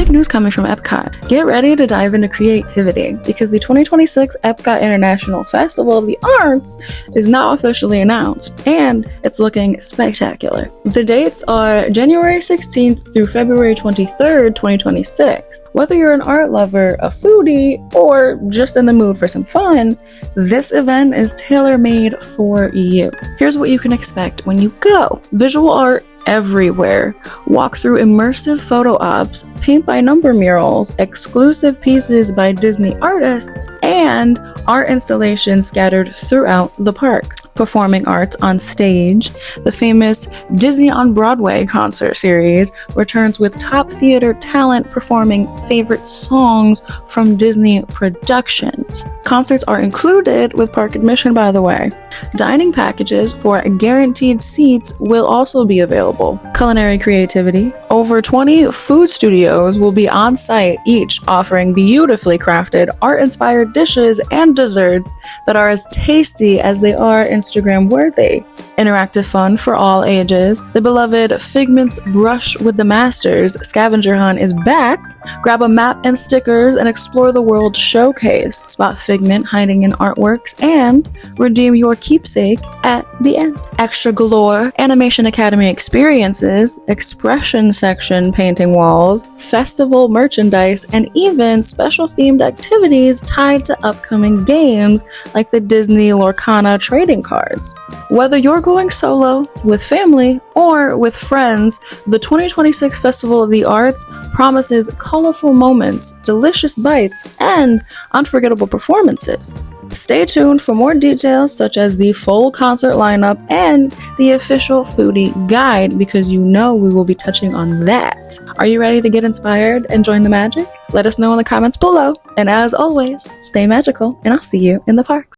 big news coming from EPCOT. Get ready to dive into creativity because the 2026 EPCOT International Festival of the Arts is now officially announced, and it's looking spectacular. The dates are January 16th through February 23rd, 2026. Whether you're an art lover, a foodie, or just in the mood for some fun, this event is tailor-made for you. Here's what you can expect when you go. Visual art everywhere. Walk through immersive photo ops, paint by number murals, exclusive pieces by Disney artists, and art installations scattered throughout the park. Performing arts on stage, the famous Disney on Broadway Concert Series returns with top theater talent performing favorite songs from Disney productions. Concerts are included with park admission, by the way. Dining packages for guaranteed seats will also be available. Culinary creativity. Over 20 food studios will be on site, each offering beautifully crafted, art-inspired dishes and desserts that are as tasty as they are Instagram worthy. Interactive fun for all ages. The beloved Figment's Brush with the Masters scavenger hunt is back. Grab a map and stickers and explore the world showcase. Spot Figment hiding in artworks and redeem your keepsake at the end. Extra galore, Animation Academy experiences, expression section painting walls, festival merchandise, and even special themed activities tied to upcoming games like the Disney Lorcana trading cards. Whether you're going solo, with family, or with friends, the 2026 Festival of the Arts promises colorful moments, delicious bites, and unforgettable performances. Stay tuned for more details such as the full concert lineup and the official foodie guide because you know we will be touching on that. Are you ready to get inspired and join the magic? Let us know in the comments below. And as always, stay magical and I'll see you in the park.